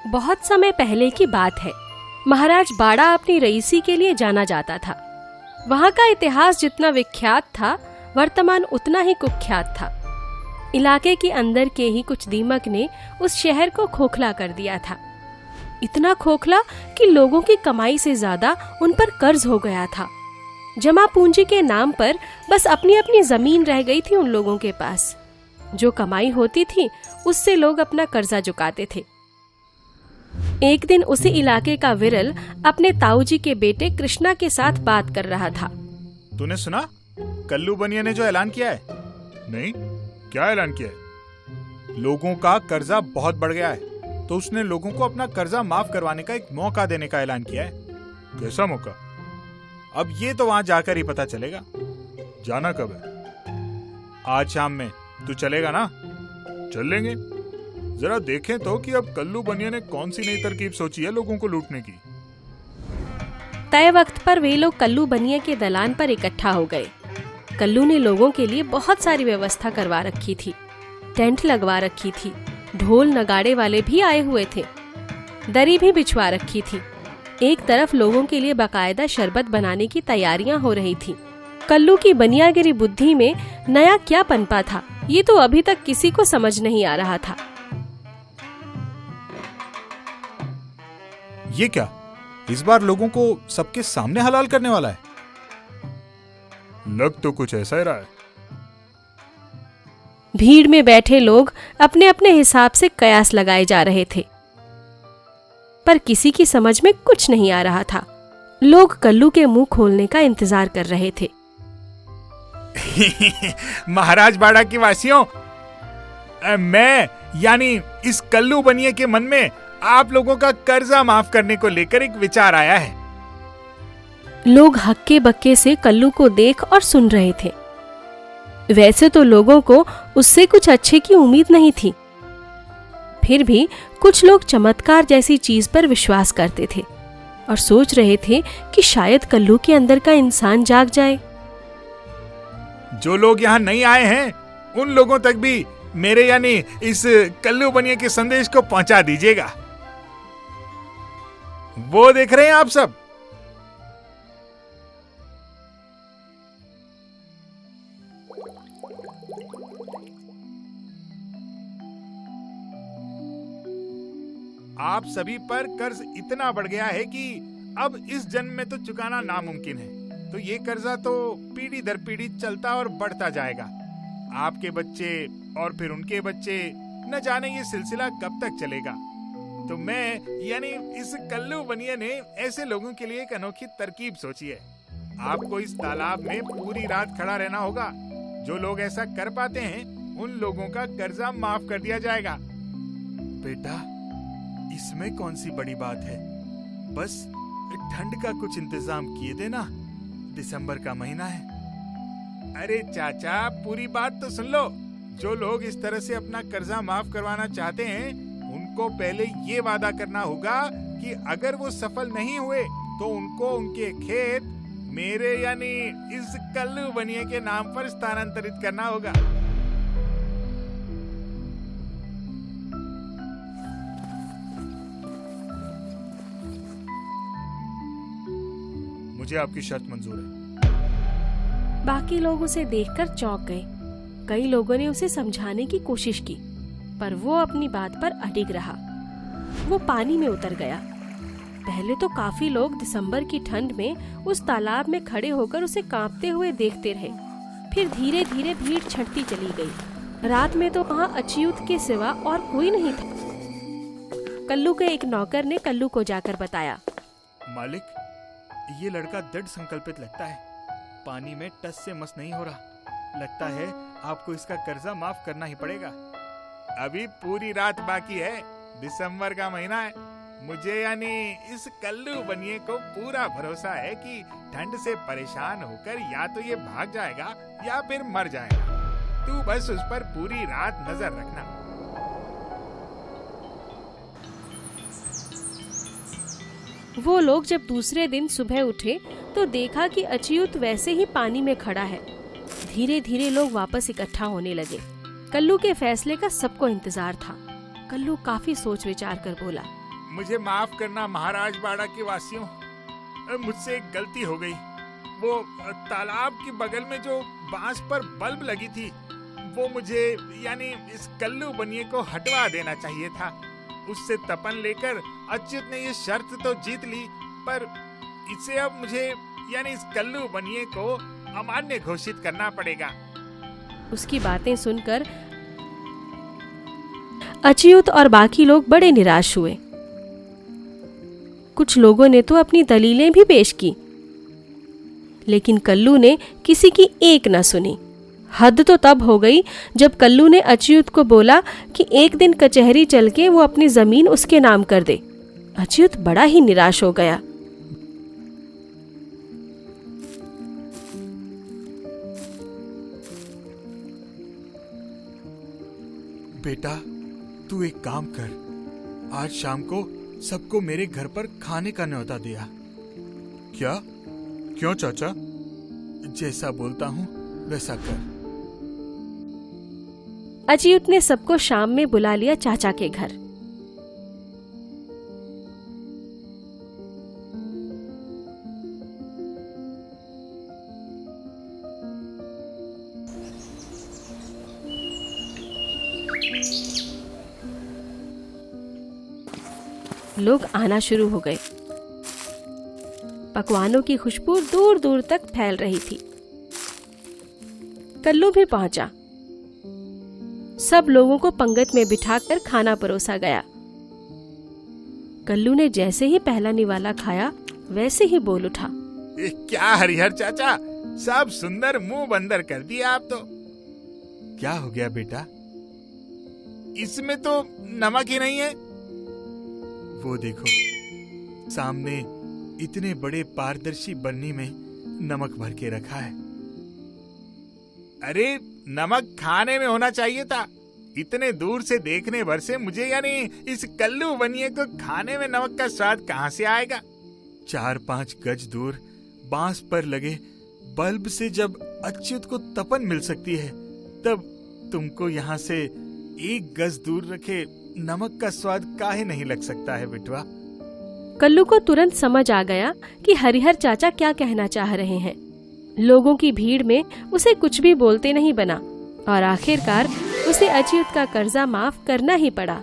बहुत समय पहले की बात है। महाराज बाड़ा अपनी रईसी के लिए जाना जाता था। वहाँ का इतिहास जितना विख्यात था, वर्तमान उतना ही कुख्यात था। इलाके के अंदर के ही कुछ दीमक ने उस शहर को खोखला कर दिया था। इतना खोखला कि लोगों की कमाई से ज्यादा उन पर कर्ज हो गया था। जमा पूंजी के नाम पर बस अपनी अपनी जमीन रह गई थी उन लोगों के पास। जो कमाई होती थी उससे लोग अपना कर्जा चुकाते थे। एक दिन उसी इलाके का विरल अपने ताऊजी के बेटे कृष्णा के साथ बात कर रहा था। तूने सुना कल्लू बनिया ने जो ऐलान किया है? नहीं, क्या ऐलान किया है? लोगों का कर्जा बहुत बढ़ गया है, तो उसने लोगों को अपना कर्जा माफ करवाने का एक मौका देने का ऐलान किया है। कैसा मौका? अब ये तो वहां जाकर ही पता चलेगा। जाना कब है? आज शाम में। तू चलेगा ना? चल लेंगे। जरा देखें तो कि अब कल्लू बनिया ने कौन सी नई तरकीब सोची है लोगों को लूटने की। तय वक्त पर वे लोग कल्लू बनिया के दलान पर इकट्ठा हो गए। कल्लू ने लोगों के लिए बहुत सारी व्यवस्था करवा रखी थी। टेंट लगवा रखी थी, ढोल नगाड़े वाले भी आए हुए थे, दरी भी बिछवा रखी थी। एक तरफ लोगों के लिए बाकायदा शरबत बनाने की तैयारियां हो रही थी। कल्लू की बनियागिरी बुद्धि में नया क्या पनपा था, ये तो अभी तक किसी को समझ नहीं आ रहा था। ये क्या? इस बार लोगों को सबके सामने हलाल करने वाला है? लग तो कुछ ऐसा ही रहा है। भीड़ में बैठे लोग अपने अपने हिसाब से कयास लगाए जा रहे थे, पर किसी की समझ में कुछ नहीं आ रहा था। लोग कल्लू के मुंह खोलने का इंतजार कर रहे थे। महाराज बाड़ा के वासियों, मैं यानी इस कल्लू बनिए के मन में आप लोगों का कर्जा माफ करने को लेकर एक विचार आया है। लोग हक्के बक्के से कल्लू को देख और सुन रहे थे। वैसे तो लोगों को उससे कुछ अच्छे की उम्मीद नहीं थी, फिर भी कुछ लोग चमत्कार जैसी चीज पर विश्वास करते थे और सोच रहे थे कि शायद कल्लू के अंदर का इंसान जाग जाए। जो लोग यहाँ नहीं आए हैं, उन लोगों तक भी मेरे यानी इस कल्लू बनिए के संदेश को पहुंचा दीजिएगा। वो देख रहे हैं आप सब? आप सभी पर कर्ज इतना बढ़ गया है कि अब इस जन्म में तो चुकाना नामुमकिन है। तो ये कर्जा तो पीढ़ी दर पीढ़ी चलता और बढ़ता जाएगा। आपके बच्चे और फिर उनके बच्चे, न जाने ये सिलसिला कब तक चलेगा। तो मैं यानी इस कल्लू बनिया ने ऐसे लोगों के लिए एक अनोखी तरकीब सोची है। आपको इस तालाब में पूरी रात खड़ा रहना होगा। जो लोग ऐसा कर पाते हैं, उन लोगों का कर्जा माफ कर दिया जाएगा। बेटा, इसमें कौन सी बड़ी बात है? बस ठंड का कुछ इंतजाम किए देना। दिसंबर का महीना है। अरे चाचा, पूरी बात तो सुन लो। जो लोग इस तरह से अपना कर्जा माफ करवाना चाहते हैं, उनको पहले ये वादा करना होगा कि अगर वो सफल नहीं हुए तो उनको उनके खेत मेरे यानी इस कल्लू बनिए के नाम पर स्थानांतरित करना होगा। मुझे आपकी शर्त मंजूर है। बाकी लोग उसे देखकर चौंक गए। कई लोगों ने उसे समझाने की कोशिश की, पर वो अपनी बात पर अडिग रहा। वो पानी में उतर गया। पहले तो काफी लोग दिसंबर की ठंड में उस तालाब में खड़े होकर उसे कांपते हुए देखते रहे। फिर धीरे धीरे भीड़ छटती चली गई। रात में तो वहाँ अच्युत के सिवा और कोई नहीं था। कल्लू के एक नौकर ने कल्लू को जाकर बताया, मालिक, ये लड़का दृढ़ संकल्पित लगता है। पानी में टस से मस नहीं हो रहा। लगता है आपको इसका कर्जा माफ करना ही पड़ेगा। अभी पूरी रात बाकी है। दिसंबर का महीना है। मुझे यानी इस कल्लू बनिए को पूरा भरोसा है कि ठंड से परेशान होकर या तो ये भाग जाएगा या फिर मर जाएगा। तू बस उस पर पूरी रात नजर रखना। वो लोग जब दूसरे दिन सुबह उठे तो देखा कि अच्युत वैसे ही पानी में खड़ा है। धीरे धीरे लोग वापस इकट्ठा होने लगे। कल्लू के फैसले का सबको इंतजार था। कल्लू काफी सोच विचार कर बोला, मुझे माफ करना महाराज बाड़ा के वासियों, मुझसे एक गलती हो गई। वो तालाब के बगल में जो बांस पर बल्ब लगी थी वो मुझे यानी इस कल्लू बनिए को हटवा देना चाहिए था। उससे तपन लेकर अच्युत ने ये शर्त तो जीत ली, पर इसे अब मुझे यानी इस कल्लू बनिए को अमान्य घोषित करना पड़ेगा। उसकी बातें सुनकर अच्युत और बाकी लोग बड़े निराश हुए। कुछ लोगों ने तो अपनी दलीलें भी पेश की, लेकिन कल्लू ने किसी की एक न सुनी। हद तो तब हो गई जब कल्लू ने अच्युत को बोला कि एक दिन कचहरी चल के वो अपनी जमीन उसके नाम कर दे। अच्युत बड़ा ही निराश हो गया। बेटा, तू एक काम कर, आज शाम को सबको मेरे घर पर खाने का न्योता दिया। क्या? क्यों चाचा? जैसा बोलता हूँ वैसा कर। अच्युत ने सबको शाम में बुला लिया चाचा के घर। लोग आना शुरू हो गए। पकवानों की खुशबू दूर दूर तक फैल रही थी। कल्लू भी पहुंचा। सब लोगों को पंगत में बिठाकर खाना परोसा गया। कल्लू ने जैसे ही पहला निवाला खाया वैसे ही बोल उठा, क्या हरिहर चाचा, सब सुंदर मुंह बंदर कर दिया आप तो। क्या हो गया बेटा? इसमें तो नमक ही नहीं है। वो देखो, सामने इतने बड़े पारदर्शी बन्नी में नमक भर के रखा है। अरे नमक खाने में होना चाहिए था। इतने दूर से देखने भर से मुझे यानी इस कल्लू बनिए को खाने में नमक का स्वाद कहां से आएगा? 4-5 गज दूर बांस पर लगे बल्ब से जब अच्युत को तपन मिल सकती है, तब तुमको यहाँ से 1 गज दूर रखे नमक का स्वाद काहे नहीं लग सकता है बिटवा? कल्लू को तुरंत समझ आ गया कि हरिहर चाचा क्या कहना चाह रहे हैं। लोगों की भीड़ में उसे कुछ भी बोलते नहीं बना और आखिरकार उसे अच्युत का कर्जा माफ करना ही पड़ा।